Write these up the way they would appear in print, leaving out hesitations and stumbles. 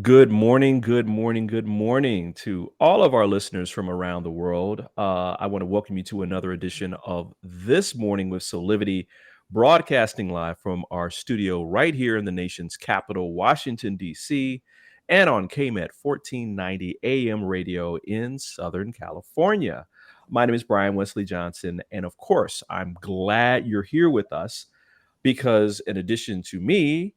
Good morning, good morning, good morning to all of our listeners from around the world. I want to welcome you to another edition of This Morning with Soulivity, broadcasting live from our studio right here in the nation's capital, Washington, D.C., and on KMET 1490 AM radio in Southern California. My name is Brian Wesley Johnson, and of course, I'm glad you're here with us because in addition to me,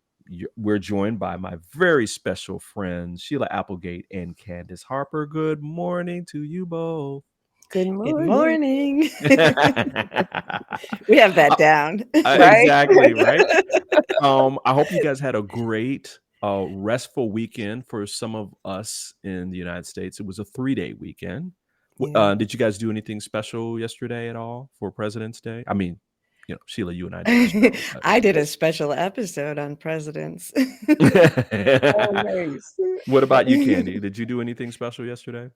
we're joined by my very special friends, Sheila Applegate and Candice Harper. Good morning to you both. Good Good morning. morning. We have that down. Right? Exactly, right? I hope you guys had a great, restful weekend. For some of us in the United States, it was a 3-day weekend. Yeah. Did you guys do anything special yesterday at all for President's Day? I mean, Sheila, you and I did as well. I did a special episode on presidents. Oh, But nice. what about you, Candy? Did you do anything special yesterday?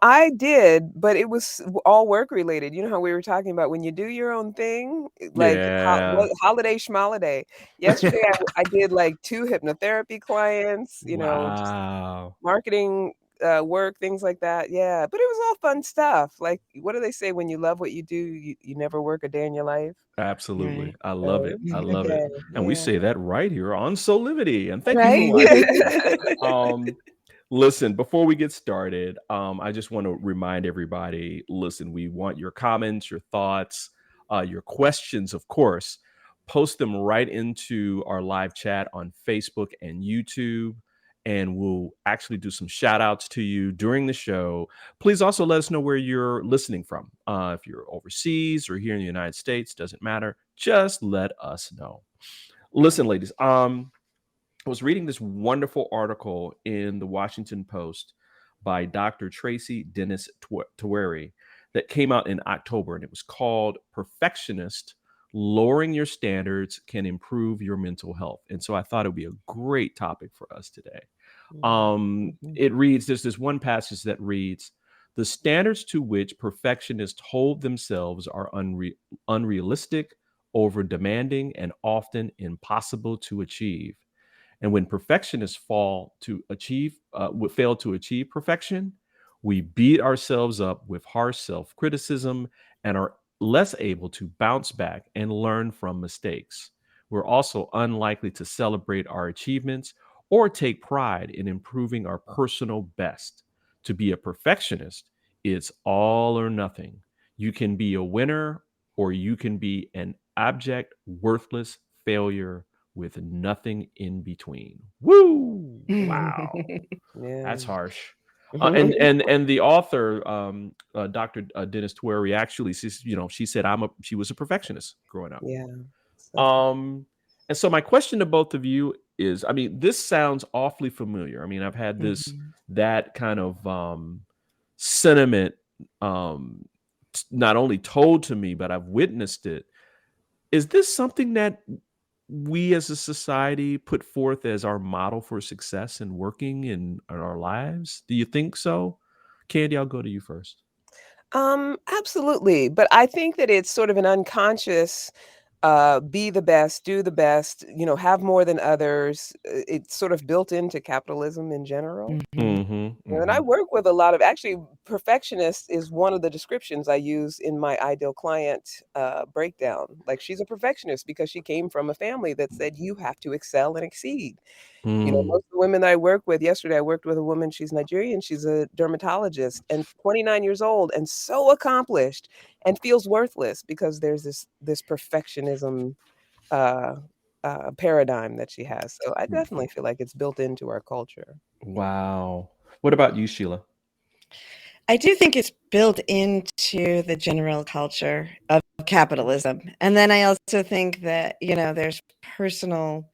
I did, but it was all work related. You know how we were talking about when you do your own thing, like Yeah. holiday schmoliday. Yesterday, I did like 2 hypnotherapy clients, just Wow. marketing work, things like that. Yeah, but it was all fun stuff. Like, what do they say? When you love what you do, you never work a day in your life. Absolutely. Right. I love So it. it was I a good love it. day. And we Yeah. say that right here on Soulivity. And thank you for Right? watching. Listen, before we get started, I just want to remind everybody, listen, we want your comments, your thoughts, your questions, of course. Post them right into our live chat on Facebook and YouTube. And we'll actually do some shout outs to you during the show. Please also let us know where you're listening from. If you're overseas or here in the United States, doesn't matter. Just let us know. Listen, ladies, I was reading this wonderful article in the Washington Post by Dr. Tracy Dennis Taweri that came out in October, and it was called Perfectionist: Lowering Your Standards Can Improve Your Mental Health. And so I thought it would be a great topic for us today. Mhm. It reads, there's this one passage that reads, the standards to which perfectionists hold themselves are unrealistic, over demanding, and often impossible to achieve. And when perfectionists fail to achieve perfection, we beat ourselves up with harsh self-criticism and are less able to bounce back and learn from mistakes. We're also unlikely to celebrate our achievements or take pride in improving our personal best. To be a perfectionist, it's all or nothing. You can be a winner or you can be an abject, worthless failure with nothing in between. Woo! Wow, Yeah. that's harsh. And the author, Dr. Dennis Taweri, actually, she said she was a perfectionist growing up. Yeah. So, Um, and so my question to both of you is, I mean, this sounds awfully familiar. I mean, I've had Mhm. that kind of sentiment um, not only told to me, but I've witnessed it. Is this something that we as a society put forth as our model for success and working in our lives? Do you think so? Candy, I'll go to you first. absolutely. But I think that it's sort of an unconscious be the best, do the best, have more than others. It's sort of built into capitalism in general. Mhm. Mm-hmm. And I Mm-hmm. work with a lot of actually, perfectionist is one of the descriptions I use in my ideal client breakdown. Like, she's a perfectionist because she came from a family that said you have to excel and exceed. Mm. Most of the women that I work with, yesterday I worked with a woman, she's Nigerian, she's a dermatologist and 29 years old and so accomplished and feels worthless because there's this perfectionism uh, paradigm that she has. So I definitely feel like it's built into our culture. Wow. What about you, Sheila? I do think it's built into the general culture of capitalism. And then I also think that, there's personal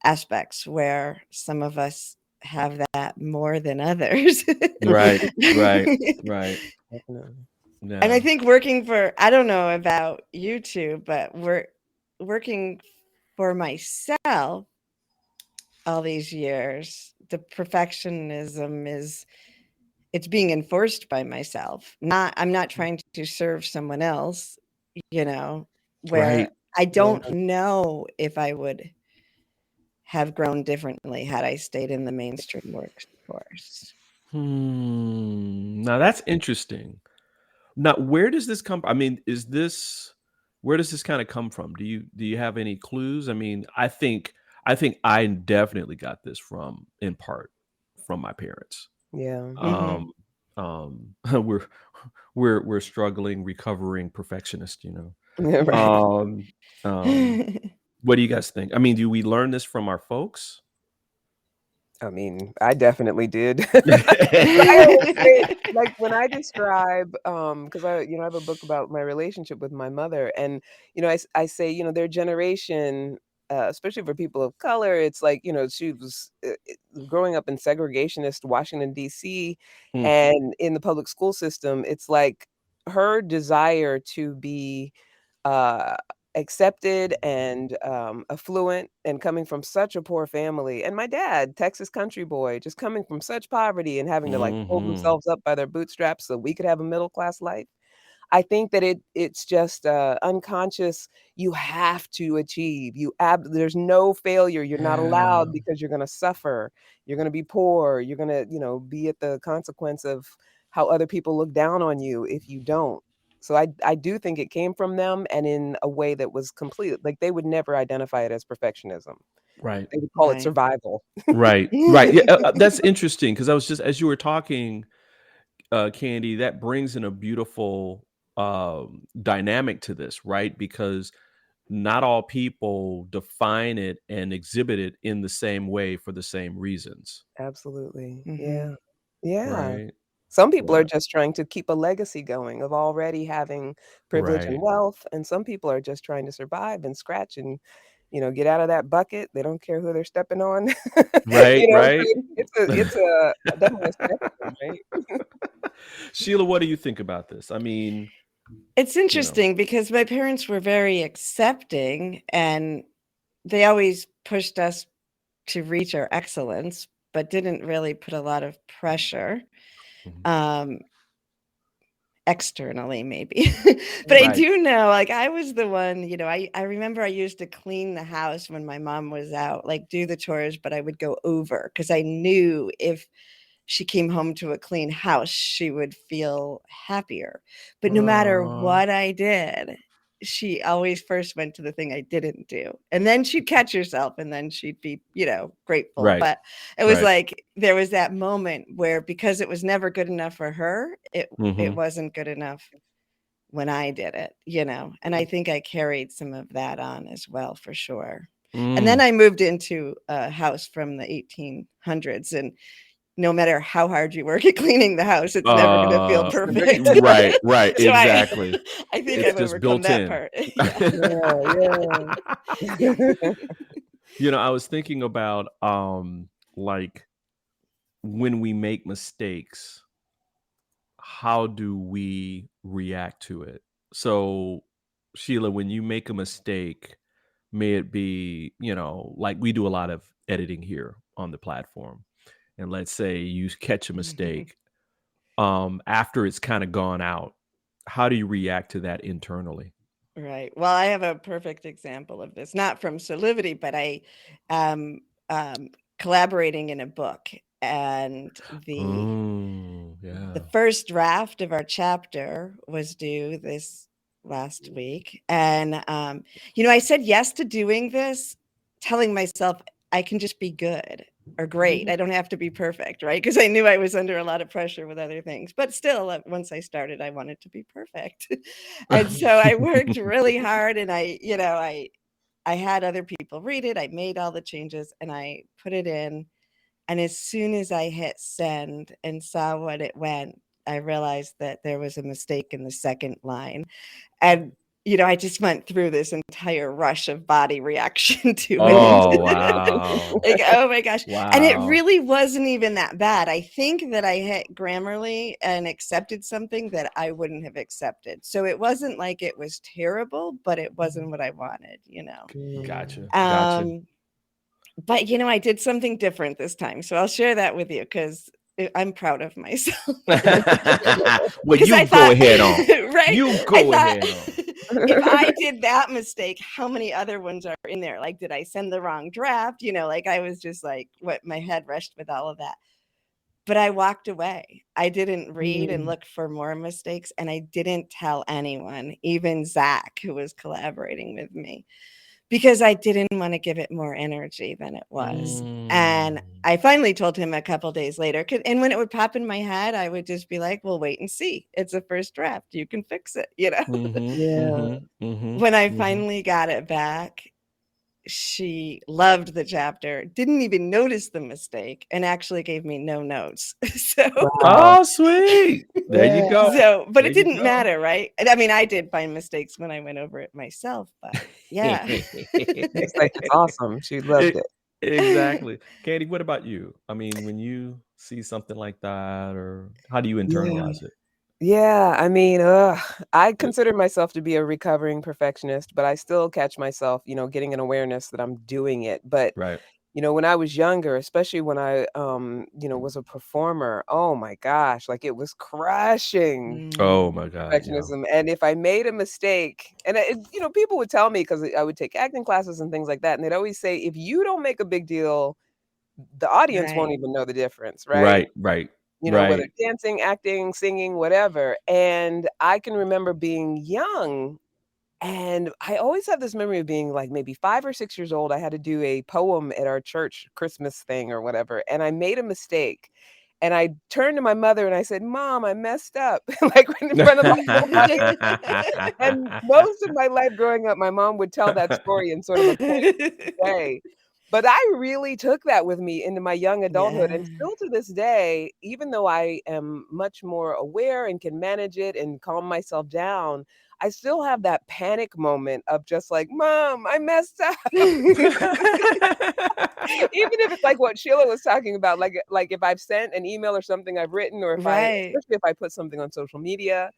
aspects where some of us have that more than others. Right, right, right. Definitely. And I Yeah, think working for, I don't know about you two, but we're working for myself all these years, the perfectionism is, it's being enforced by myself. I'm not trying to serve someone else, you know, right. where I Yeah. don't know if I would have grown differently had I stayed in the mainstream workforce. Now that's interesting. Now, where does this come? I mean, where does this kind of come from? Do you have any clues? I mean, I think I definitely got this from in part from my parents. Yeah. Mhm. Um, we're we're struggling, recovering perfectionists, Right. Um, um, what do you guys think? I mean, do we learn this from our folks? I mean, I definitely did. I always say, like, when I describe, because I have a book about my relationship with my mother, and, I say, their generation, especially for people of color, it's like, she was, growing up in segregationist Washington, DC, Mm, and in the public school system, it's like her desire to be, uh accepted and, affluent and coming from such a poor family, and my dad, Texas country boy, just coming from such poverty and having to, like, pull mhm. themselves up by their bootstraps so we could have a middle class life. I think that it's just, unconscious. You have to achieve. There's no failure. You're not Yeah, allowed because you're gonna suffer. You're gonna be poor. You're gonna, be at the consequence of how other people look down on you if you don't. So I do think it came from them and in a way that was complete. Like, they would never identify it as perfectionism. right. They would call it Right. survival. Right, right. Yeah, that's interesting because I was just as you were talking, Candy, that brings in a beautiful dynamic to this, right? Because not all people define it and exhibit it in the same way for the same reasons, Absolutely. Yeah. Mhm. Yeah. right? Some people are Yeah, just trying to keep a legacy going of already having privilege and right, wealth, and some people are just trying to survive and scratch and, get out of that bucket. They don't care who they're stepping on. right, So right. it's a definitely a spectrum, right? Sheila, what do you think about this? I mean, It's you know, interesting because my parents were very accepting and they always pushed us to reach our excellence, but didn't really put a lot of pressure. mhm, Um, externally maybe. But I right. do know, like, I was the one, I remember I used to clean the house when my mom was out, like, do the chores, but I would go over because I knew if she came home to a clean house, she would feel happier. But no matter Uh, what I did, she always first went to the thing I didn't do. And then she'd catch herself and then she'd be, grateful. right, But it was right. like there was that moment where because it was never good enough for her, it Mhm. wasn't good enough when I did it. And I think I carried some of that on as well for sure. And then Mm. I moved into a house from the 1800s and no matter how hard you work at cleaning the house, it's never gonna feel It's never perfect. gonna be Right, right, So I exactly. I think It's I've just overcome built that in. part. Yeah. Yeah, yeah. I was thinking about, like, when we make mistakes, how do we react to it? So, Sheila, when you make a mistake, may it be, like we do a lot of editing here on the platform, and let's say you catch a mistake, after it's kinda gone out, how do you react to that internally? Right. Well, I have a perfect example of this, not from Soulivity, but I am, collaborating in a book, and Oh, the yeah. first draft of our chapter was due this last week. And, I said yes to doing this, telling myself I can just be good or great. I don't have to be perfect, right? Because I knew I was under a lot of pressure with other things. But still, once I started, I wanted to be perfect. And so I worked really hard and I had other people read it. I made all the changes and I put it in and as soon as I hit send and saw what it went, I realized that there was a mistake in the second line. And, I just went through this entire rush of body reaction to it. Oh, Wow. Like, oh my gosh. And it Wow. really wasn't even that bad. I think that I hit Grammarly and accepted something that I wouldn't have accepted. So it wasn't like it was terrible, but it wasn't what I wanted, you know. Gotcha. Gotcha. But I did something different this time. So I'll share that with you because I'm proud of myself. Well, Because you I go thought, ahead on. right? You I go thought ahead on. if I did that mistake, how many other ones are in there? Like, did I send the wrong draft? Like I was just like, what my head rushed with all of that. But I walked away. I didn't read and look for more mistakes. And I didn't tell anyone, even Zach, who was collaborating with me, because I didn't want to give it more energy than it was. And I finally told him a couple days later. And when it would pop in my head, I would just be like, well, wait and see. It's a first draft. You can fix it, Yeah. When I finally got it back, she loved the chapter, didn't even notice the mistake, and actually gave me no notes. So, Wow. Oh, sweet. There you go. but There it you didn't go. matter, right? And I mean, I did find mistakes when I went over it myself, but yeah. It's like, it's awesome. She loved it. Exactly. Candy, what about you? I mean, when you see something like that, or how do you Yeah. internalize it? Yeah, I mean, I consider myself to be a recovering perfectionist, but I still catch myself, getting an awareness that I'm doing it. But, Right. when I was younger, especially when I, was a performer, oh my gosh, like it was crushing Oh my God. Yeah. perfectionism. And if I made a mistake, and people would tell me because I would take acting classes and things like that, and they'd always say, if you don't make a big deal, the audience won't Right. even know the difference, right? Right. Right. Whether Right. dancing, acting, singing, whatever. And I can remember being young, and I always have this memory of being like maybe 5 or 6 years old. I had to do a poem at our church Christmas thing or whatever, and I made a mistake. And I turned to my mother and I said, "Mom, I messed up," like in front of the whole audience. And most of my life growing up, my mom would tell that story in sort of a playful way. But I really took that with me into my young adulthood, and Yeah. still to this day, even though I am much more aware and can manage it and calm myself down, I still have that panic moment of just like, "Mom, I messed up." Even if it's like what Sheila was talking about, like if I've sent an email or something I've written, or Right. especially if I put something on social media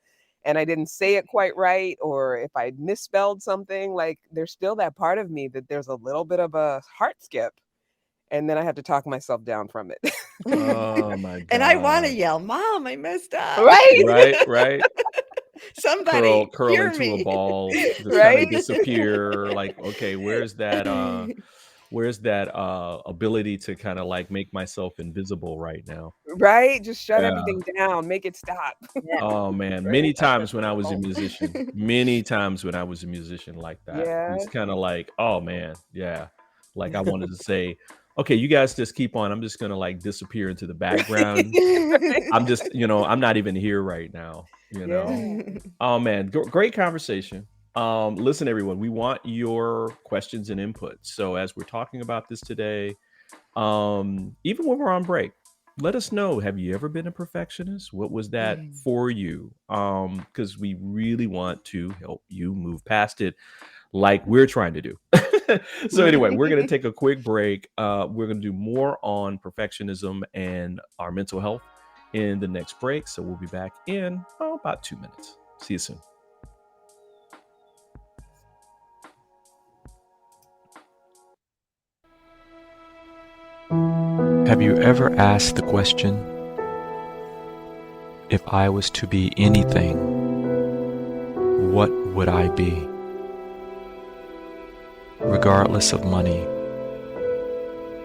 and I didn't say it quite right, or if I misspelled something, like there's still that part of me that there's a little bit of a heart skip, and then I have to talk myself down from it. Oh my And I want to God. yell, Mom, I messed up. Right? Right. Right. Somebody Curl hear into a me. ball, just kind of Right? disappear. Like, okay, where's that ability to kind of like make myself invisible right now? Right? Just shut Yeah. everything down, make it stop. Yeah. Oh man, Right? many times when I was a musician, like that, Yeah. it's kind of like, oh man, yeah. Like I wanted to say, okay, you guys just keep on. I'm just gonna like disappear into the background. I'm just, I'm not even here right now. Yeah. Oh man, great conversation. Listen, everyone, we want your questions and input. So as we're talking about this today, even when we're on break, let us know. Have you ever been a perfectionist? What was that for you? Because we really want to help you move past it, like we're trying to do. So anyway, we're going to take a quick break. We're going to do more on perfectionism and our mental health in the next break. So we'll be back in about 2 minutes. See you soon. Have you ever asked the question, if I was to be anything, what would I be? Regardless of money,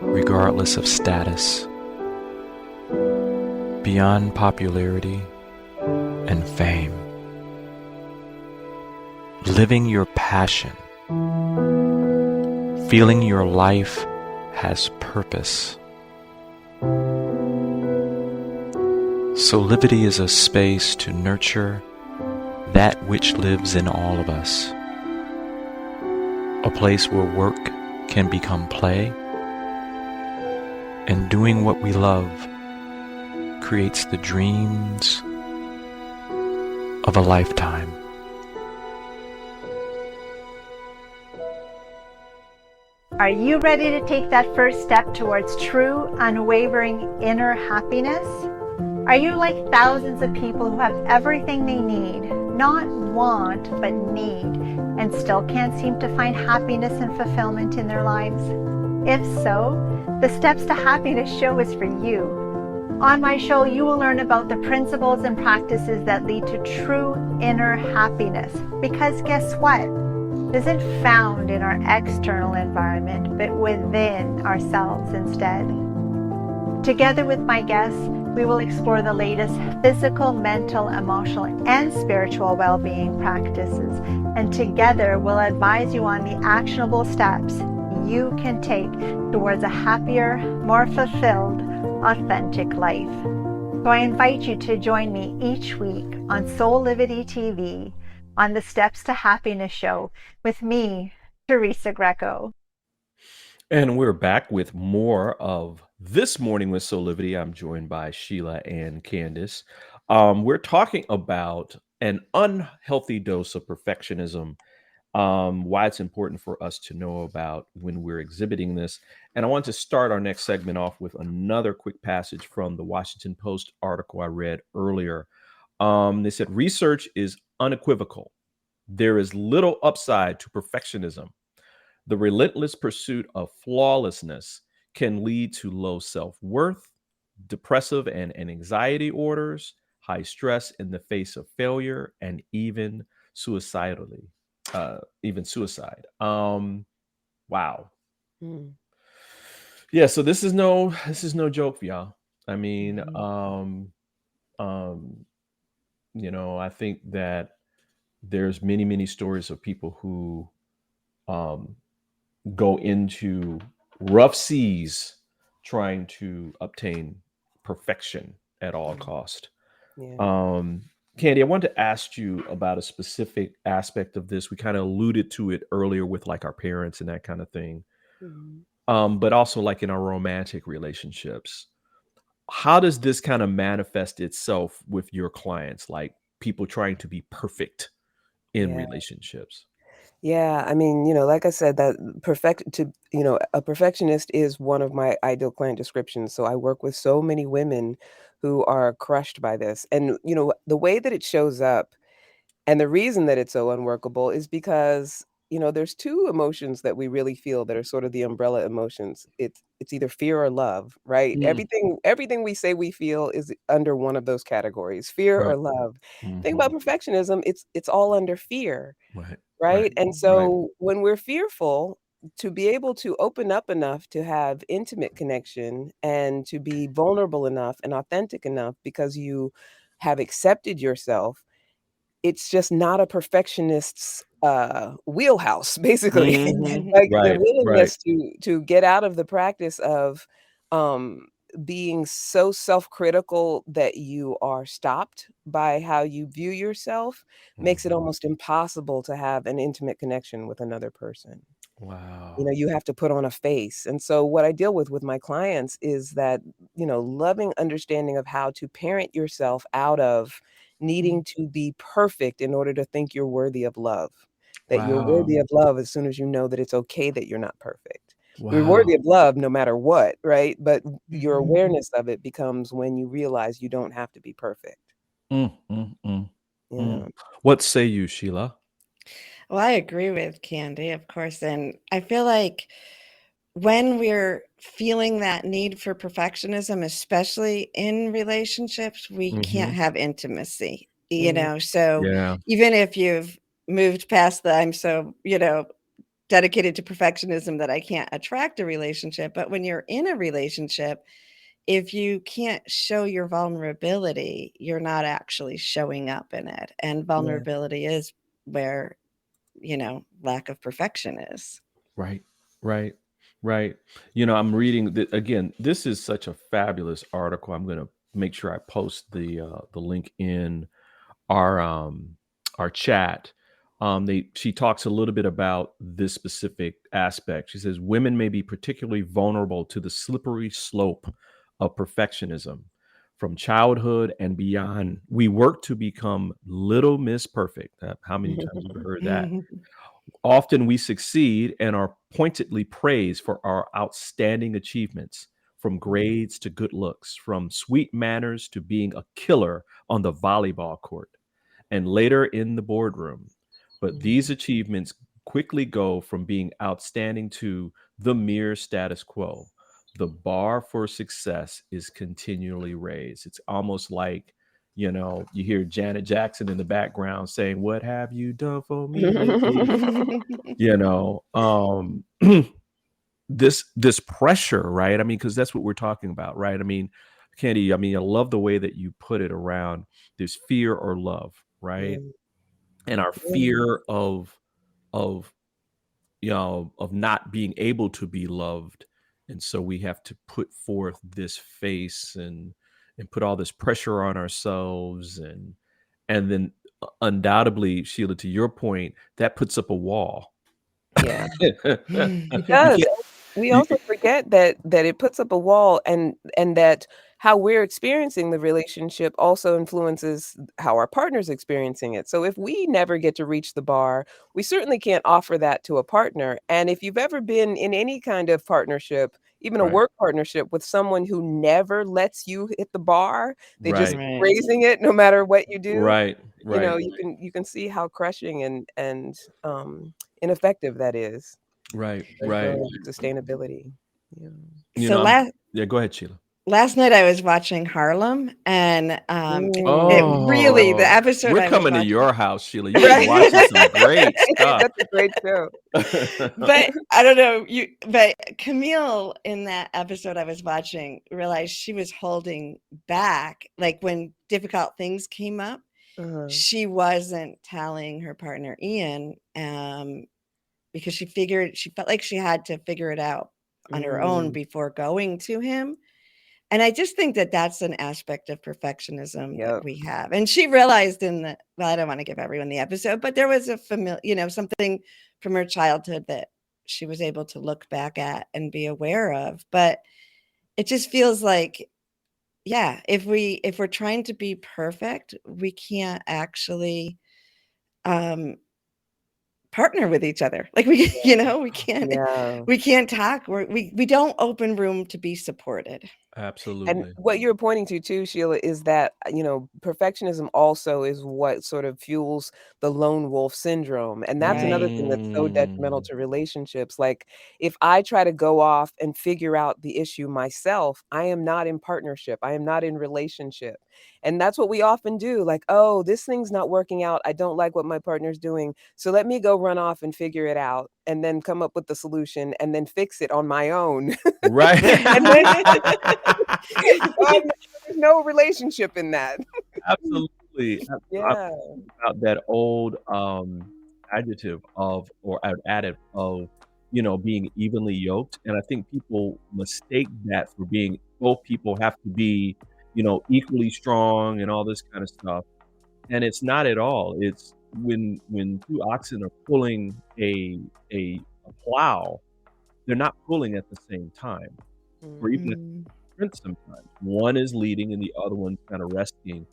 regardless of status, beyond popularity and fame. Living your passion, feeling your life has purpose. Soulivity is a space to nurture that which lives in all of us. A place where work can become play, and doing what we love creates the dreams of a lifetime. Are you ready to take that first step towards true, unwavering inner happiness? Are you like thousands of people who have everything they need, not want, but need, and still can't seem to find happiness and fulfillment in their lives? If so, the Steps to Happiness show is for you. On my show, you will learn about the principles and practices that lead to true inner happiness. Because guess what? It isn't found in our external environment, but within ourselves instead. Together with my guests, we will explore the latest physical, mental, emotional, and spiritual well-being practices. And together, we'll advise you on the actionable steps you can take towards a happier, more fulfilled, authentic life. So I invite you to join me each week on Soulivity TV on the Steps to Happiness show with me, Teresa Greco. And we're back with more of This Morning with Soulivity. I'm joined by Sheila and Candice. We're talking about an unhealthy dose of perfectionism, why it's important for us to know about when we're exhibiting this. And I want to start our next segment off with another quick passage from the Washington Post article I read earlier. They said research is unequivocal. There is little upside to perfectionism. The relentless pursuit of flawlessness can lead to low self-worth, depressive and anxiety orders, high stress in the face of failure, and even suicidal. Even suicide. Wow. Mm. Yeah, so this is no joke for y'all. I mean, I think that there's many stories of people who go into rough seas trying to obtain perfection at all cost. Yeah. Candy, I wanted to ask you about a specific aspect of this. We kind of alluded to it earlier with like our parents and that kind of thing. But also like in our romantic relationships. How does this kind of manifest itself with your clients, like people trying to be perfect in Yeah. relationships? Yeah, I mean, like I said, a perfectionist is one of my ideal client descriptions. So I work with so many women who are crushed by this. And, the way that it shows up and the reason that it's so unworkable is because, there's two emotions that we really feel that are sort of the umbrella emotions. It's either fear or love, right? Mm, Everything we say we feel is under one of those categories, fear or right. love. Think Mhm. about perfectionism, it's all under fear. Right. Right. Right? And Right. so when we're fearful, to be able to open up enough to have intimate connection and to be vulnerable enough and authentic enough because you have accepted yourself, it's just not a perfectionist's wheelhouse, basically. Mhm. Like the Right. Right. willingness to get out of the practice of um being so self-critical that you are stopped by how you view yourself makes it Mhm. almost impossible to have an intimate connection with another person. Wow. You have to put on a face. And so what I deal with my clients is that, loving understanding of how to parent yourself out of needing to be perfect in order to think you're worthy of love. That you're Wow. worthy of love as soon as you know that it's okay that you're not perfect. You're Wow. worthy of love no matter what, right? But your Mhm. awareness of it becomes when you realize you don't have to be perfect. Mm, mm, mm, Yeah. mm. What say you, Sheila? Well, I agree with Candy, of course. And I feel like when we're feeling that need for perfectionism, especially in relationships, we can't Mhm. have intimacy, Mm, So Yeah. even if you've moved past the I'm so, dedicated to perfectionism that I can't attract a relationship, but when you're in a relationship, if you can't show your vulnerability, you're not actually showing up in it. And yeah. vulnerability is where, lack of perfection is. Right. Right. Right. I'm reading that again. This is such a fabulous article. I'm going to make sure I post the link in our our chat. She talks a little bit about this specific aspect. She says women may be particularly vulnerable to the slippery slope of perfectionism from childhood and beyond. We work to become little Miss Perfect. How many times have you heard that? Often we succeed and are pointedly praised for our outstanding achievements, from grades to good looks, from sweet manners to being a killer on the volleyball court, and later in the boardroom. But these achievements quickly go from being outstanding to the mere status quo. The bar for success is continually raised. It's almost like, you hear Janet Jackson in the background saying, "What have you done for me lately?" You know, this pressure, right? I mean, because that's what we're talking about, right? I mean, Candy, I mean, I love the way that you put it around this fear or love, right? Mm, And our yeah. fear of of not being able to be loved, and so we have to put forth this face and put all this pressure on ourselves, and then undoubtedly, Sheila, to your point, that puts up a wall. Yeah. You It can't does. We you also forget that it puts up a wall, and that how we're experiencing the relationship also influences how our partner's experiencing it. So if we never get to reach the bar, we certainly can't offer that to a partner. And if you've ever been in any kind of partnership, even a right, work partnership with someone who never lets you hit the bar, they just right, keep Right. raising it no matter what you do, right, right, you can see how crushing ineffective that is right, for right. sustainability. Yeah. You So know, last yeah, go ahead, Sheila. last night I was watching Harlem, and it Mm. really the Oh, episode we're I was coming to watching. your house, Sheila. You've been Right. watching some great stuff. That's a great show. But I don't know but Camille in that episode I was watching realized she was holding back, like when difficult things came up, Uh-huh. she wasn't telling her partner Ian, because she felt like she had to figure it out on her own Mm. before going to him. And I just think that that's an aspect of perfectionism that Yep. we have. And she realized well, I don't want to give everyone the episode, but there was a something from her childhood that she was able to look back at and be aware of. But it just feels like, yeah, if we're trying to be perfect, we can't actually partner with each other. Like we Yeah. we can't talk. We don't open room to be supported. And Absolutely. what you're pointing to too, Sheila, is that, perfectionism also is what sort of fuels the lone wolf syndrome. And that's Right. another thing that's so detrimental Mm, to relationships. Like, if I try to go off and figure out the issue myself, I am not in partnership. I am not in relationship. And that's what we often do. Like, oh, this thing's not working out. I don't like what my partner's doing. So let me go run off and figure it out and then come up with the solution and then fix it on my own. right. And then there's no relationship in that. Absolutely. I'm Yeah. thinking about that old adjective or additive of, being evenly yoked. And I think people mistake that for being both people have to be, equally strong and all this kind of stuff. And it's not at all. It's when two oxen are pulling a plow, they're not pulling at the same time, or even at Mm. sprint sometimes. One is leading and the other one's kind of resting.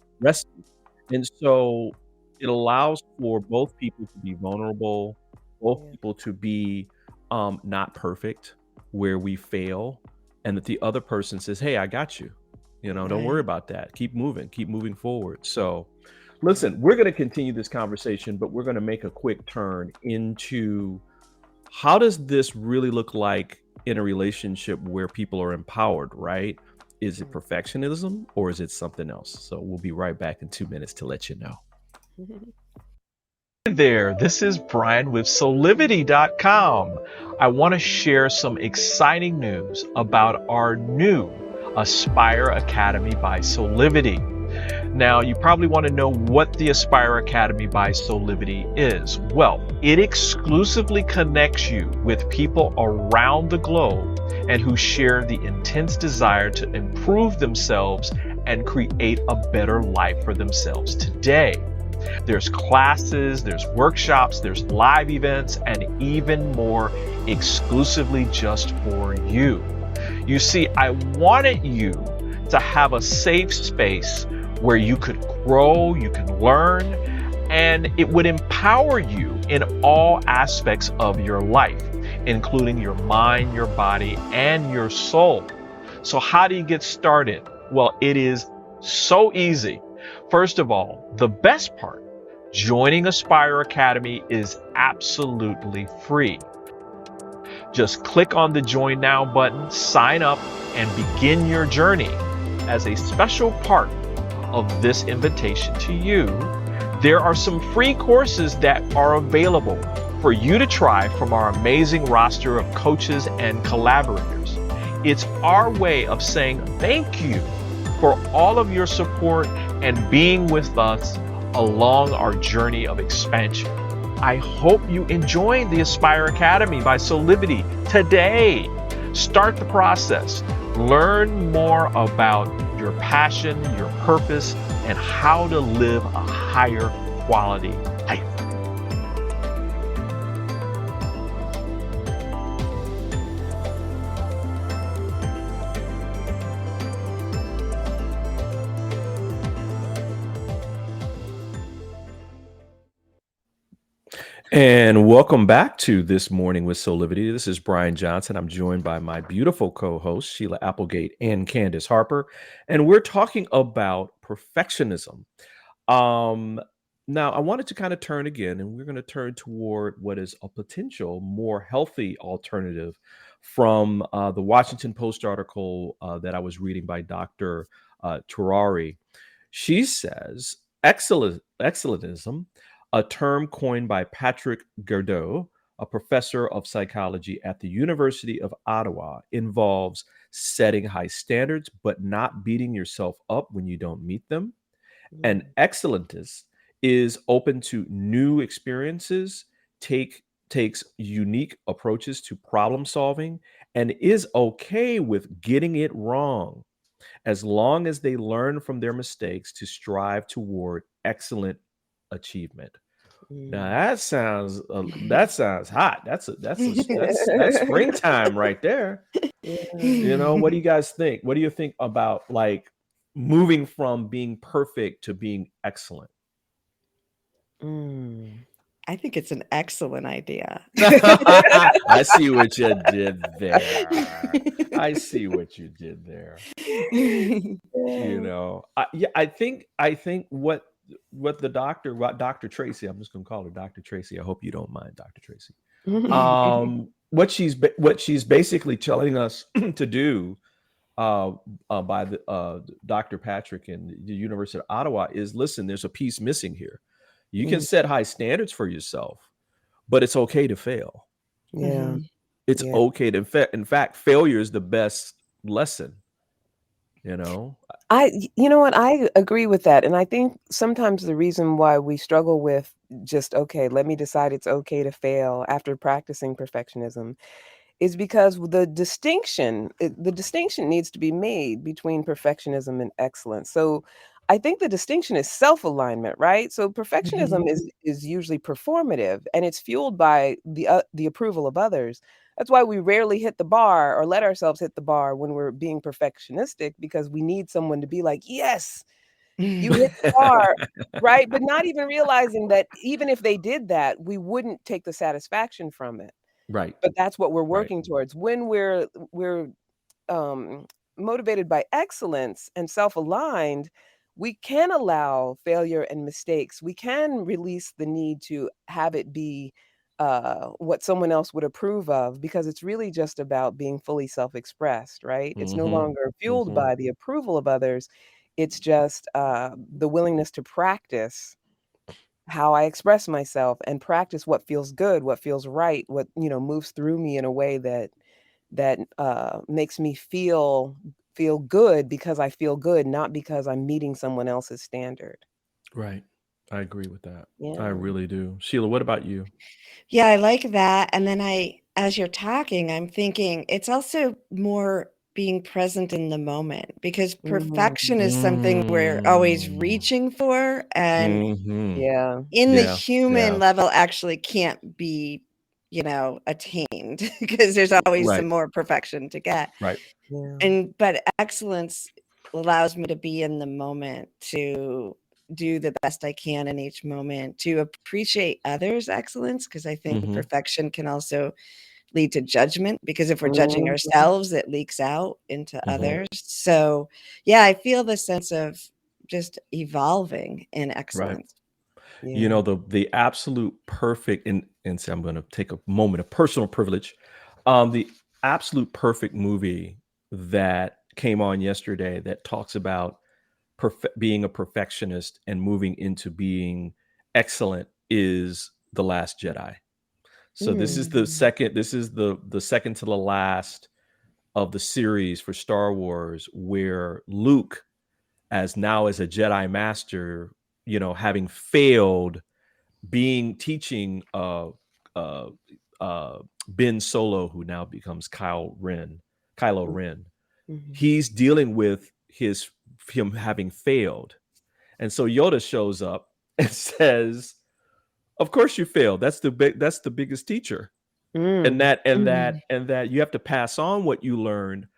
And so it allows for both people to be vulnerable, both Yeah. people to be not perfect where we fail, and that the other person says, "Hey, I got you. Don't worry Right. about that. Keep moving forward." So listen, we're going to continue this conversation, but we're going to make a quick turn into how does this really look like in a relationship where people are empowered, right? Is it perfectionism or is it something else? So we'll be right back in 2 minutes to let you know. Hey there, this is Brian with Soulivity.com. I want to share some exciting news about our new Aspire Academy by Soulivity. Now, you probably want to know what the Aspire Academy by Soulivity is. Well, it exclusively connects you with people around the globe and who share the intense desire to improve themselves and create a better life for themselves today. There's classes, there's workshops, there's live events, and even more exclusively just for you. You see, I wanted you to have a safe space where you could grow, you can learn, and it would empower you in all aspects of your life, including your mind, your body, and your soul. So how do you get started? Well, it is so easy. First of all, the best part, joining Aspire Academy is absolutely free. Just click on the Join Now button, sign up, and begin your journey. As a special part of this invitation to you, there are some free courses that are available for you to try from our amazing roster of coaches and collaborators. It's our way of saying thank you for all of your support and being with us along our journey of expansion. I hope you enjoy the Aspire Academy by Soulivity today. Start the process. Learn more about your passion, your purpose, and how to live a higher quality life. And welcome back to This Morning with Soulivity. This is Brian Johnson. I'm joined by my beautiful co-hosts, Sheila Applegate and Candice Harper. And we're talking about perfectionism. Now, I wanted to kind of turn again, and we're going to turn toward what is a potential more healthy alternative from the Washington Post article that I was reading by Dr. Terari. She says, excellentism, a term coined by Patrick Gerdeau, a professor of psychology at the University of Ottawa, involves setting high standards but not beating yourself up when you don't meet them. An excellentist is open to new experiences, takes unique approaches to problem solving, and is okay with getting it wrong as long as they learn from their mistakes to strive toward excellent achievement. Now that sounds hot. That's springtime right there. You know, what do you guys think? What do you think about like moving from being perfect to being excellent? I think it's an excellent idea. I see what you did there. I see what you did there. You know, I think what Dr. Tracy, I'm just gonna call her Dr. Tracy. I hope you don't mind, Dr. Tracy. What she's basically telling us to do by the Dr. Patrick and the University of Ottawa is, listen, there's a piece missing here. You can set high standards for yourself, but it's okay to fail. Yeah. It's okay to, in fact, failure is the best lesson. You know, you know what? I agree with that. And I think sometimes the reason why we struggle with just, okay, let me decide it's okay to fail after practicing perfectionism is because the distinction needs to be made between perfectionism and excellence. So I think the distinction is self-alignment, right? So perfectionism is usually performative, and it's fueled by the approval of others. That's why we rarely hit the bar or let ourselves hit the bar when we're being perfectionistic, because we need someone to be like, yes, you hit the bar, right? But not even realizing that even if they did that, we wouldn't take the satisfaction from it. right. But that's what we're working towards. When we're motivated by excellence and self-aligned, we can allow failure and mistakes. We can release the need to have it be what someone else would approve of, because it's really just about being fully self-expressed, right? It's no longer fueled by the approval of others. It's just the willingness to practice how I express myself and practice what feels good, what feels right, what, moves through me in a way that makes me feel good because I feel good, not because I'm meeting someone else's standard. Right. I agree with that. I Yeah. really do. Sheila, what about you? Yeah, I like that. And then as you're talking, I'm thinking it's also more being present in the moment, because perfection is something we're always reaching for, and Yeah. in the human level actually can't be, attained, because there's always some more perfection to get. Right. Yeah. But excellence allows me to be in the moment, to do the best I can in each moment, to appreciate others' excellence, because I think Mhm. perfection can also lead to judgment, because if we're judging Mhm. ourselves, it leaks out into Mhm. others. So, yeah, I feel the sense of just evolving in Right. excellence. You Yeah. know, the absolute perfect, and so I'm gonna take a moment of personal privilege. The absolute perfect movie that came on yesterday that talks about being a perfectionist and moving into being excellent is The Last Jedi. So Mm. this is the second to the last of the series for Star Wars, where Luke, as a Jedi master, you know, having failed teaching uh uh Ben Solo, who now becomes Kylo Ren. Mhm. He's dealing with him having failed. And so Yoda shows up and says, "Of course you failed. That's the biggest teacher." And Mm. that you have to pass on what you learned,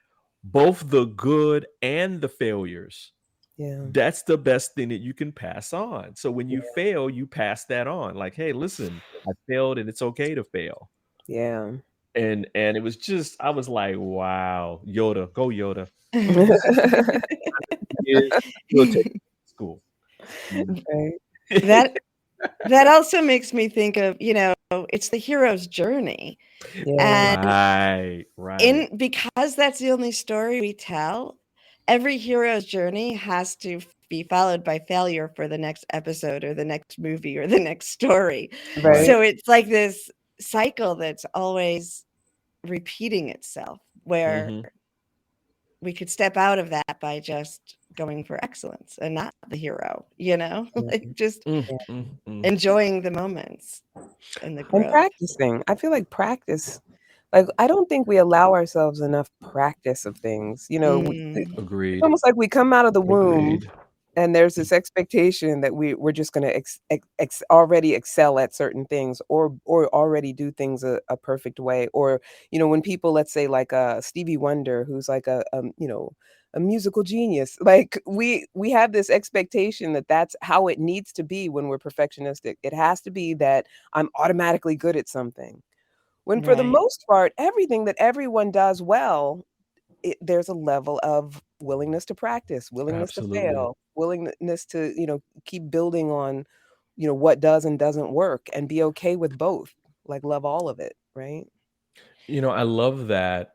both the good and the failures. Yeah. That's the best thing that you can pass on. So when you Yeah. fail, you pass that on. Like, "Hey, listen, I failed and it's okay to fail." Yeah. And it was just, I was like, "Wow, Yoda, go Yoda." Yeah, you'll take school. Mm. Right. That that also makes me think of, it's the hero's journey. Yeah. And Right. because that's the only story we tell, every hero's journey has to be followed by failure for the next episode or the next movie or the next story. Right. Right. So it's like this cycle that's always repeating itself, where Mhm. we could step out of that by just going for excellence and not the hero, like Mhm. just Mm, Yeah. mm, mm. enjoying the moments and the And growth. practicing. I feel like practice, like, I don't think we allow ourselves enough practice of things. It's Agreed. almost like we come out of the womb Agreed. and there's this expectation that we're just gonna already excel at certain things, or already do things a perfect way. Or, when people, let's say, like, Stevie Wonder, who's like a musical genius, like, we have this expectation that that's how it needs to be when we're perfectionistic. It has to be that I'm automatically good at something. When for the Right. most part, everything that everyone does well, there's a level of willingness to practice, willingness to Absolutely. fail, willingness to, keep building on, what does and doesn't work, and be okay with both. Like, love all of it, right? You know, I love that,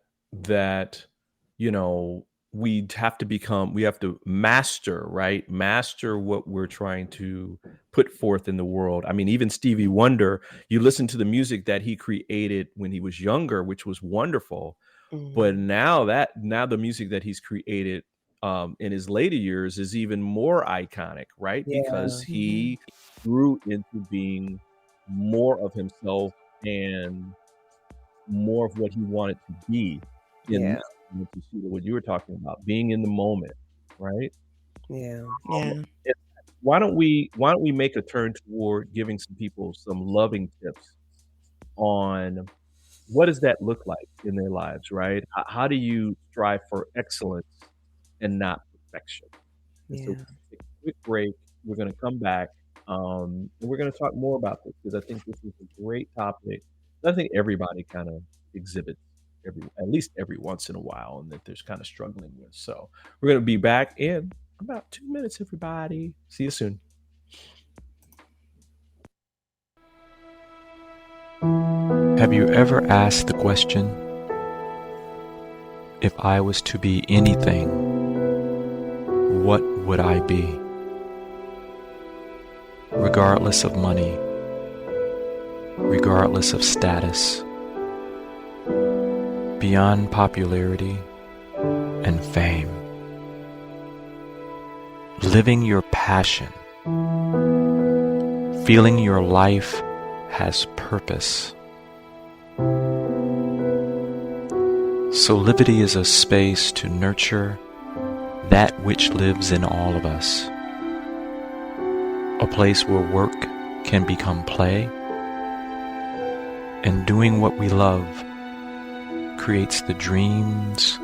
you know, we have to master, right? Master what we're trying to put forth in the world. I mean, even Stevie Wonder, you listen to the music that he created when he was younger, which was wonderful. But Mhm. now the music that he's created in his later years is even more iconic, right? Because Yeah, Mhm. he grew into being more of himself and more of what he wanted to be in yeah, listening to Sheila, what you were talking about, being in the moment, right? yeah. Yeah. And why don't we make a turn toward giving some people some loving tips on what does that look like in their lives, right? How do you strive for excellence and not perfection? And so Yeah. take a quick break. We're going to come back, and we're going to talk more about this because I think this is a great topic. I think everybody kind of exhibits at least every once in a while, and that there's kind of struggling with. So we're going to be back in about 2 minutes, everybody. See you soon. Have you ever asked the question, if I was to be anything, what would I be? Regardless of money, regardless of status, beyond popularity and fame. Living your passion, feeling your life has purpose. Soulivity is a space to nurture that which lives in all of us. A place where work can become play, and doing what we love creates the dreams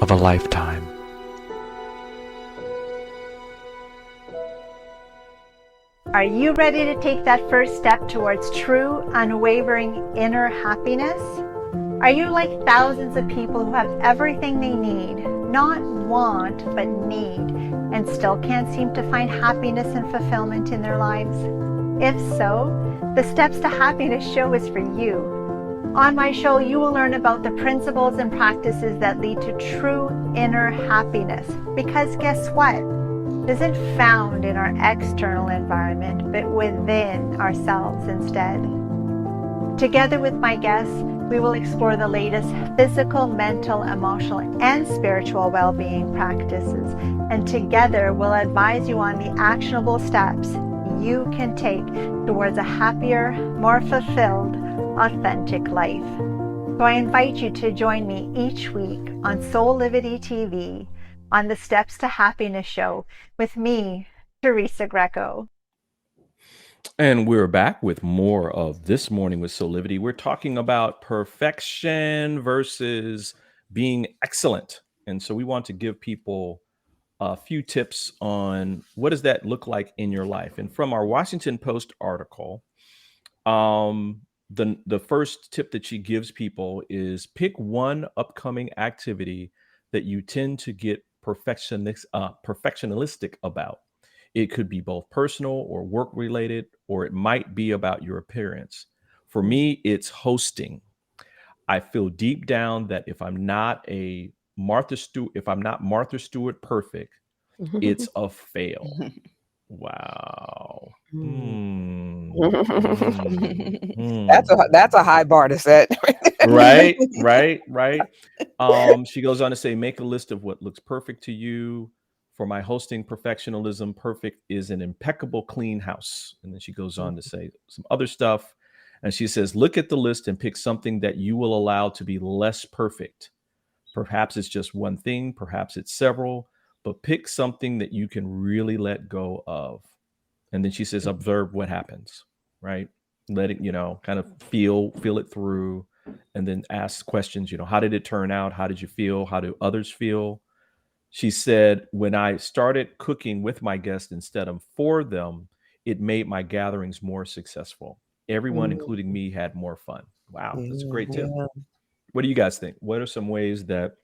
of a lifetime. Are you ready to take that first step towards true, unwavering inner happiness? Are you like thousands of people who have everything they need, not want, but need, and still can't seem to find happiness and fulfillment in their lives? If so, the Steps to Happiness show is for you. On my show, you will learn about the principles and practices that lead to true inner happiness. Because guess what? It isn't found in our external environment, but within ourselves instead. Together with my guests, we will explore the latest physical, mental, emotional, and spiritual well-being practices. And together, we'll advise you on the actionable steps you can take towards a happier, more fulfilled, authentic life. So I invite you to join me each week on Soulivity TV on the Steps to Happiness show with me, Teresa Greco. And we're back with more of This Morning with Soulivity. We're talking about perfection versus being excellent. And so we want to give people a few tips on what does that look like in your life. And from our Washington Post article, the first tip that she gives people is pick one upcoming activity that you tend to get perfectionistic about. It could be both personal or work related, or it might be about your appearance. For me, it's hosting. I feel deep down that if I'm not Martha Stewart perfect, it's a fail. Wow. That's a high bar to set. Right. She goes on to say, make a list of what looks perfect to you. For my hosting perfectionism, perfect is an impeccable clean house. And then she goes on to say some other stuff. And she says, look at the list and pick something that you will allow to be less perfect. Perhaps it's just one thing, perhaps it's several, but pick something that you can really let go of. And then she says, observe what happens, right? Let it, kind of feel it through, and then ask questions, how did it turn out? How did you feel? How do others feel? She said, when I started cooking with my guests instead of for them, it made my gatherings more successful. Everyone, including me, had more fun. Wow, that's a great tip. Yeah. What do you guys think? What are some ways that,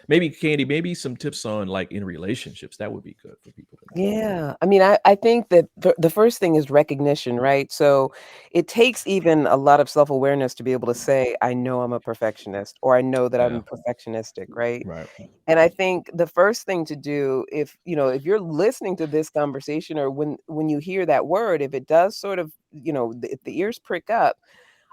maybe Candy, maybe some tips on like in relationships that would be good for people to know? Yeah. I mean, I think that the first thing is recognition, right? So it takes even a lot of self-awareness to be able to say, I know I'm a perfectionist, or I know that I'm perfectionistic, right? Right. And I think the first thing to do, if you're listening to this conversation, or when you hear that word, if it does sort of, if the ears prick up,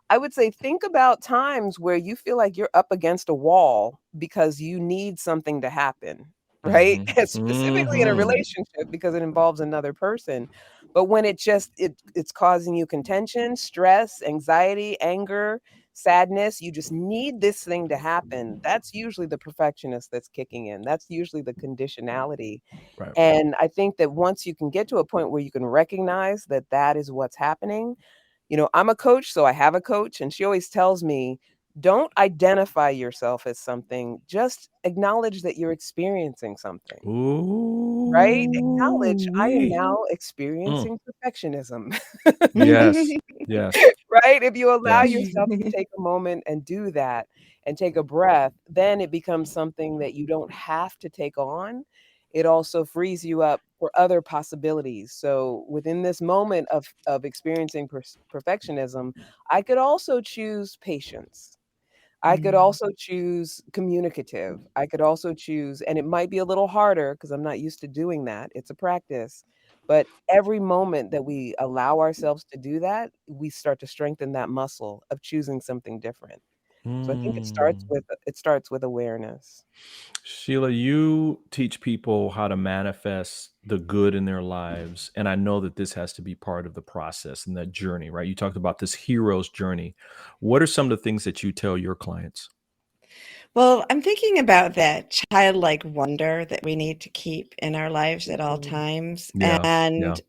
I would say think about times where you feel like you're up against a wall because you need something to happen, right? And specifically in a relationship because it involves another person. But when it's causing you contention, stress, anxiety, anger, sadness, you just need this thing to happen. That's usually the perfectionist that's kicking in. That's usually the conditionality. Right. And I think that once you can get to a point where you can recognize that that is what's happening, I'm a coach, so I have a coach, and she always tells me, don't identify yourself as something, just acknowledge that you're experiencing something, right? Acknowledge, I am now experiencing perfectionism, Yes. right? If you allow Yes. yourself to take a moment and do that and take a breath, then it becomes something that you don't have to take on. It also frees you up for other possibilities. So within this moment of experiencing perfectionism, I could also choose patience. I could also choose communicative. I could also choose, and it might be a little harder because I'm not used to doing that. It's a practice. But every moment that we allow ourselves to do that, we start to strengthen that muscle of choosing something different. So I think it starts with awareness. Sheila, you teach people how to manifest the good in their lives. And I know that this has to be part of the process and that journey, right? You talked about this hero's journey. What are some of the things that you tell your clients? Well, I'm thinking about that childlike wonder that we need to keep in our lives at all times. Yeah. And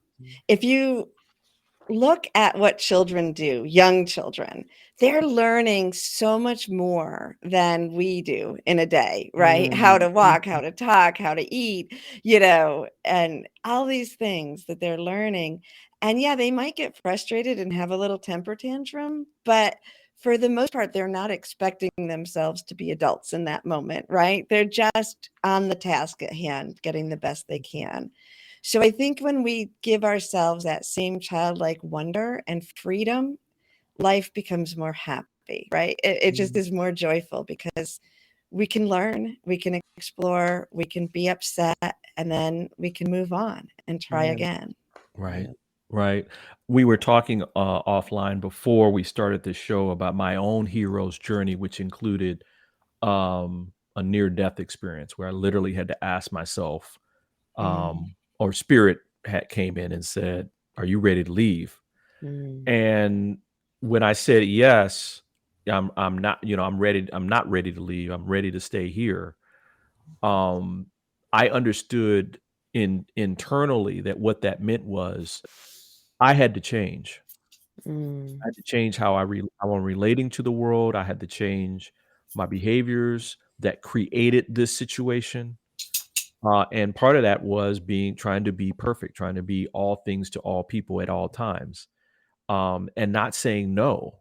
if you look at what children do, young children. They're learning so much more than we do in a day, right? How to walk, how to talk, how to eat, and all these things that they're learning. And yeah, they might get frustrated and have a little temper tantrum, but for the most part, they're not expecting themselves to be adults in that moment, right? They're just on the task at hand, getting the best they can. So I think when we give ourselves that same childlike wonder and freedom, life becomes more happy, right? It just is more joyful because we can learn, we can explore, we can be upset, and then we can move on and try again. Right. Right. We were talking offline before we started this show about my own hero's journey, which included a near-death experience where I literally had to ask myself, or spirit came in and said, "Are you ready to leave?" And when I said yes, I'm not, I'm ready. I'm not ready to leave. I'm ready to stay here. I understood internally that what that meant was I had to change. I had to change how how I'm relating to the world. I had to change my behaviors that created this situation. And part of that was trying to be perfect, trying to be all things to all people at all times, and not saying no,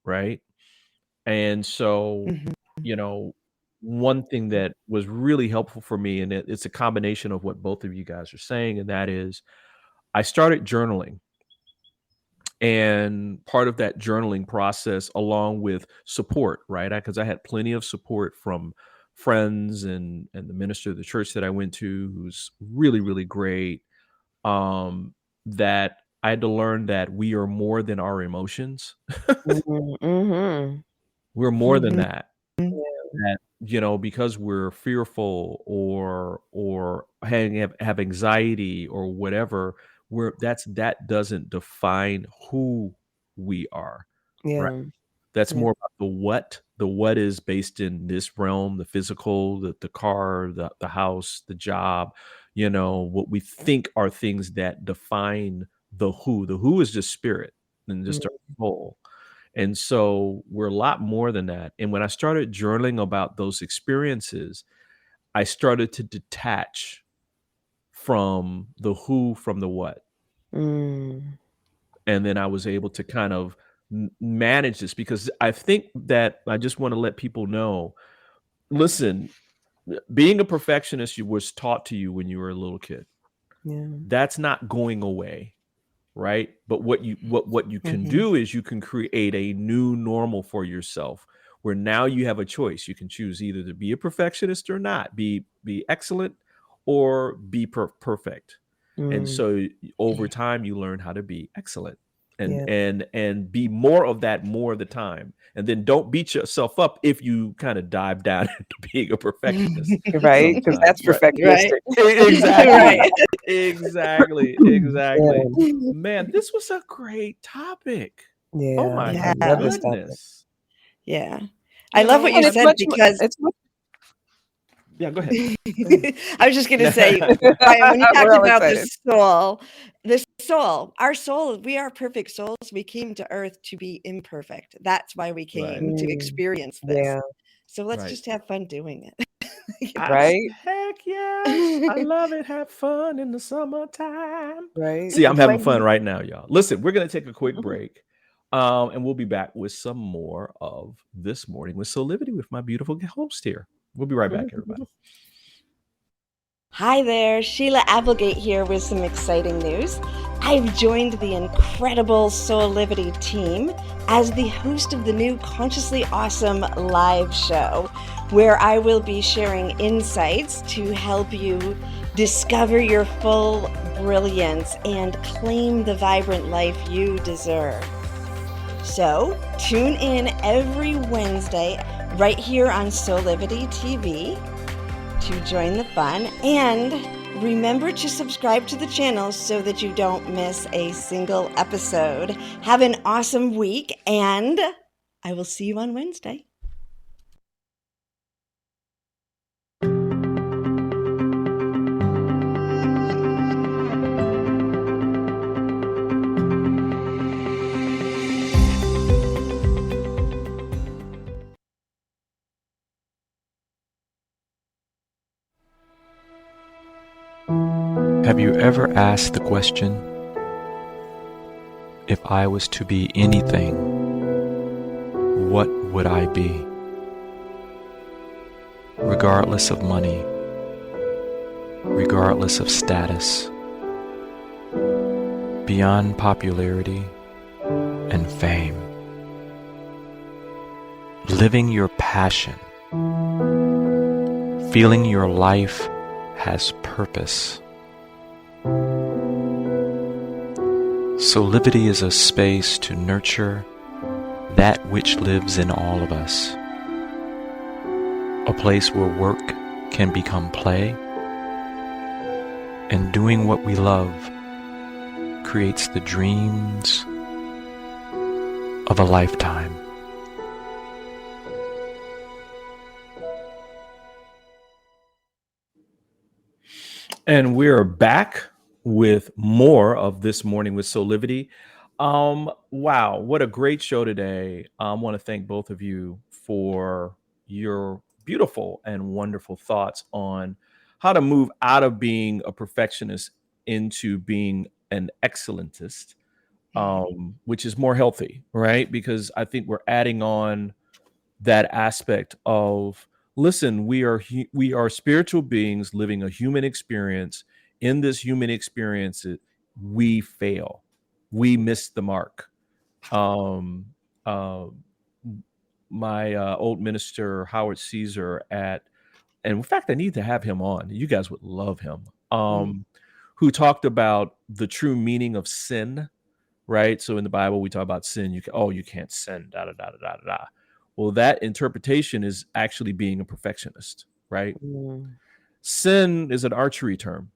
right? And so, you know, one thing that was really helpful for me, and it's a combination of what both of you guys are saying, and that is I started journaling. And part of that journaling process, along with support, right? Because I had plenty of support from friends and the minister of the church that I went to, who's really, really great. That I had to learn that we are more than our emotions. We're more than that. That, because we're fearful or have anxiety or whatever, that doesn't define who we are, right? That's more about the what. The what is based in this realm, the physical, the car, the house, the job, what we think are things that define the who. The who is just spirit and just our soul. And so we're a lot more than that. And when I started journaling about those experiences, I started to detach from the who from the what. And then I was able to kind of manage this, because I think that I just want to let people know, listen, being a perfectionist was taught to you when you were a little kid. That's not going away. Right. But what you can do is you can create a new normal for yourself, where now you have a choice. You can choose either to be a perfectionist or not, be excellent or be perfect. And so over time you learn how to be excellent and be more of that more of the time. And then don't beat yourself up if you kind of dive down into being a perfectionist. Right? Because that's perfectionistic. Exactly. Exactly. Man, this was a great topic. Oh my I love this topic. goodness. Yeah. I love what you said, because yeah, go ahead. I was just going to say, when you talked about the soul, our soul, we are perfect souls. We came to earth to be imperfect. That's why we came to experience this. So let's just have fun doing it. Right? Heck yes. I love it. Have fun in the summertime. Right. See, I'm having fun right now, y'all. Listen, we're going to take a quick break. And we'll be back with some more of This Morning with Soulivity with my beautiful host here. We'll be right back, everybody. Hi there, Sheila Applegate here with some exciting news. I've joined the incredible Soulivity team as the host of the new Consciously Awesome live show, where I will be sharing insights to help you discover your full brilliance and claim the vibrant life you deserve. So tune in every Wednesday right here on Soulivity TV to join the fun, and remember to subscribe to the channel so that you don't miss a single episode. Have an awesome week, and I will see you on Wednesday. Have you ever asked the question, if I was to be anything, what would I be? Regardless of money, regardless of status, beyond popularity and fame. Living your passion, feeling your life has purpose. Soulivity is a space to nurture that which lives in all of us. A place where work can become play, and doing what we love creates the dreams of a lifetime. And we're back with more of This Morning with Soulivity. Wow, what a great show today. I want to thank both of you for your beautiful and wonderful thoughts on how to move out of being a perfectionist into being an excellentist, which is more healthy, right? Because I think we're adding on that aspect of, listen, we are spiritual beings living a human experience. In this human experience, we fail, we miss the mark. um uh, my old minister Howard Caesar, and in fact I need to have him on, you guys would love him, who talked about the true meaning of sin, right? So in the Bible, we talk about sin. You can't sin, da da da da da da. Well, that interpretation is actually being a perfectionist, right? Mm. Sin is an archery term,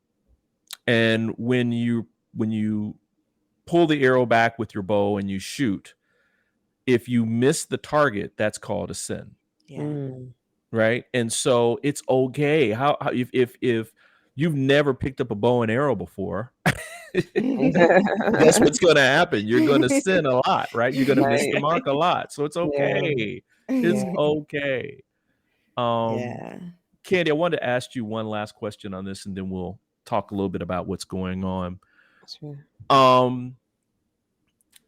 and when you pull the arrow back with your bow and you shoot, if you miss the target, that's called a sin, Yeah. Mm. right? And so it's okay. How if you've never picked up a bow and arrow before, guess what's going to happen? You're going to sin a lot, right? You're going to miss Right. the mark a lot. So it's Yeah. okay. It's Yeah. okay. Um, Yeah. Candy, I wanted to ask you one last question on this, and then we'll talk a little bit about what's going on. Sure.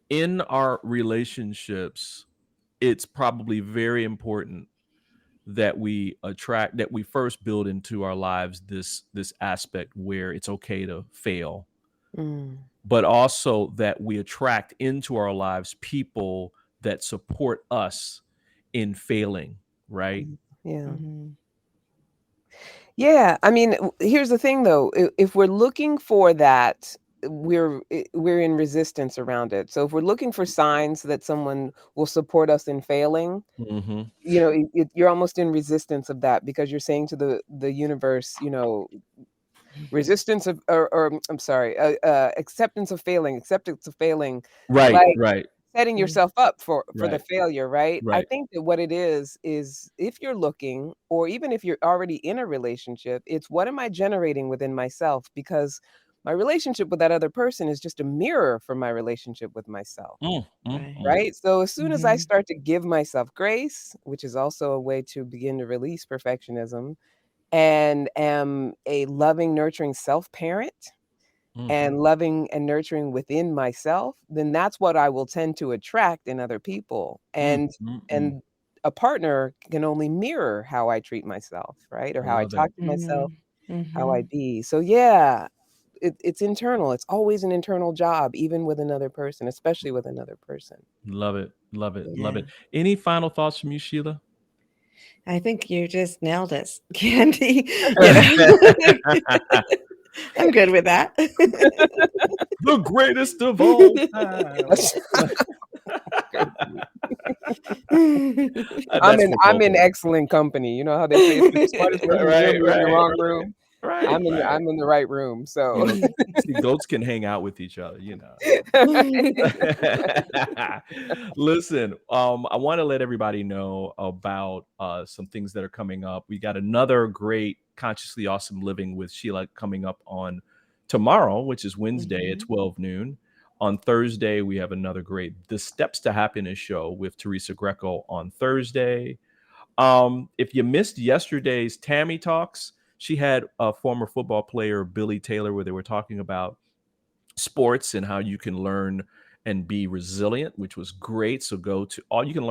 In our relationships, it's probably very important that we first build into our lives this aspect where it's okay to fail, Mm. but also that we attract into our lives people that support us in failing, right? Yeah. Mhm. Yeah, I mean, here's the thing though, if we're looking for that, we're in resistance around it. So if we're looking for signs that someone will support us in failing, Mm-hmm. you're almost in resistance of that, because you're saying to the universe, resistance of, or I'm sorry, acceptance of failing, Right, like right, setting Mm. yourself up for the right, failure, right? I right. think that what it is if you're looking, or even if you're already in a relationship, it's what am I generating within myself? Because my relationship with that other person is just a mirror for my relationship with myself, Mm, mm, Right. mm. right? So as soon as I Mhm. start to give myself grace, which is also a way to begin to release perfectionism, and am a loving, nurturing self-parent, Mm, and loving and nurturing within myself, then that's what I will tend to attract in other people. mm, And mm, mm. and a partner can only mirror how I treat myself, right? Or I how I love it. talk to myself, Mhm. how I Mhm. be. So yeah, it's internal. It's always an internal job, even with another person, especially with another person. Love it. Love it. Love Yeah. it. Any final thoughts from you, Sheila? I think you just nailed it, Candy. You know, I'm good with that. The greatest of all time. That's for I'm both in of us. excellent company. You know how they say it's the smartest Right, person in the room, right, you're in the right, wrong room. right, right. I'm in the right room. You So know, see, goats can hang out with each other, you know. Listen, I want to let everybody know about some things that are coming up. We got another great Consciously Awesome Living with Sheila coming up on tomorrow, which is Wednesday at Mhm. 12 noon. On Thursday, we have another great The Steps to Happiness show with Teresa Greco on Thursday. If you missed yesterday's Tammy Talks, she had a former football player, Billy Taylor, where they were talking about sports and how you can learn and be resilient, which was great. So you can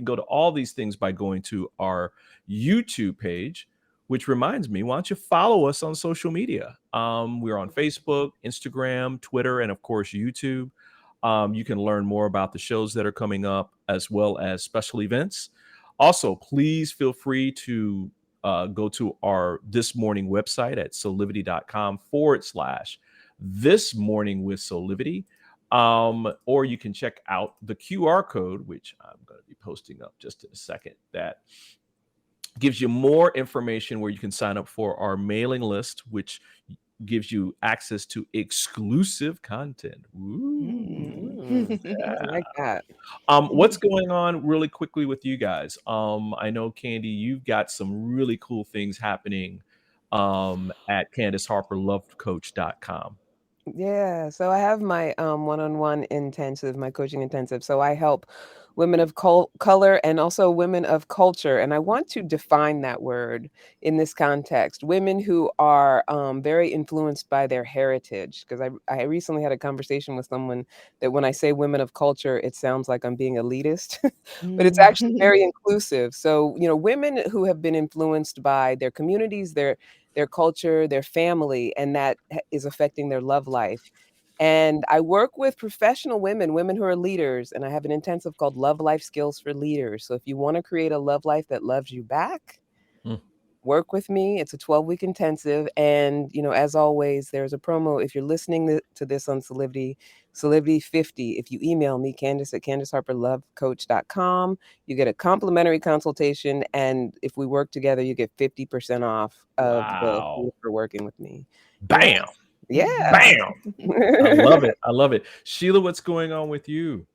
go to all these things by going to our YouTube page, which reminds me, why don't you follow us on social media? We're on Facebook, Instagram, Twitter, and of course, YouTube. You can learn more about the shows that are coming up as well as special events. Also, please feel free to go to our This Morning website at soulivity.com/This Morning with Soulivity. Or you can check out the QR code, which I'm going to be posting up just in a second, that gives you more information where you can sign up for our mailing list, which gives you access to exclusive content. Ooh, I like that. what's going on really quickly with you guys? I know, Candy, you've got some really cool things happening at CandiceHarperLoveCoach.com. Yeah, so I have my one-on-one intensive, my coaching intensive. So I help women of color and also women of culture. And I want to define that word in this context. Women who are very influenced by their heritage. Because I recently had a conversation with someone that when I say women of culture, it sounds like I'm being elitist, but it's actually very inclusive. So, women who have been influenced by their communities, their culture, their family, and that is affecting their love life. And I work with professional women who are leaders, and I have an intensive called Love Life Skills for Leaders. So if you want to create a love life that loves you back, work with me. It's a 12-week intensive. And, as always, there's a promo. If you're listening to this on Soulivity 50, if you email me, Candice at CandiceHarperLoveCoach.com, you get a complimentary consultation. And if we work together, you get 50% off of the fee for working with me. Bam. Yeah. Bam. I love it. I love it. Sheila, what's going on with you?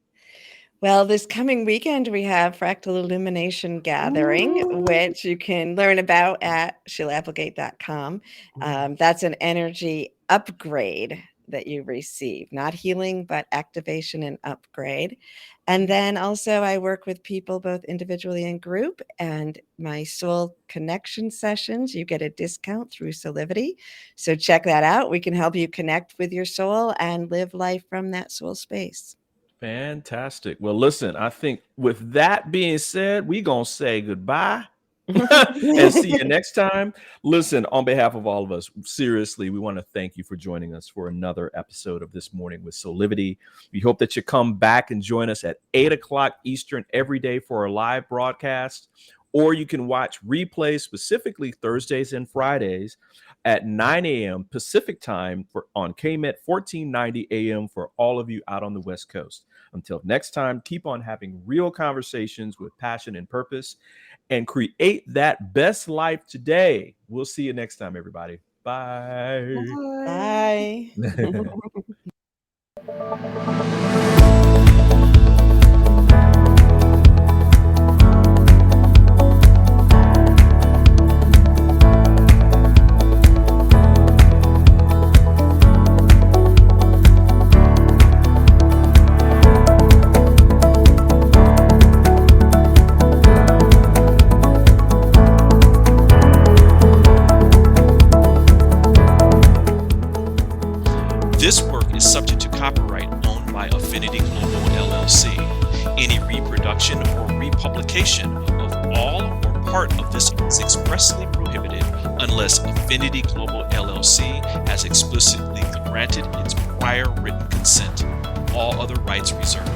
Well, this coming weekend, we have Fractal Illumination Gathering, which you can learn about at SheilaApplegate.com. That's an energy upgrade that you receive, not healing, but activation and upgrade. And then also I work with people both individually and group, and my soul connection sessions, you get a discount through Soulivity. So check that out. We can help you connect with your soul and live life from that soul space. Fantastic. Well, listen, I think with that being said, we're going to say goodbye and see you next time. Listen, on behalf of all of us, seriously, we want to thank you for joining us for another episode of This Morning with Soulivity. We hope that you come back and join us at 8 o'clock Eastern every day for our live broadcast, or you can watch replays, specifically Thursdays and Fridays at 9 a.m. Pacific time on KMET 1490 AM for all of you out on the West Coast. Until next time, keep on having real conversations with passion and purpose and create that best life today. We'll see you next time, everybody. Bye. Bye. This work is subject to copyright owned by Affinity Global LLC. Any reproduction or republication of all or part of this is expressly prohibited unless Affinity Global LLC has explicitly granted its prior written consent. All other rights reserved.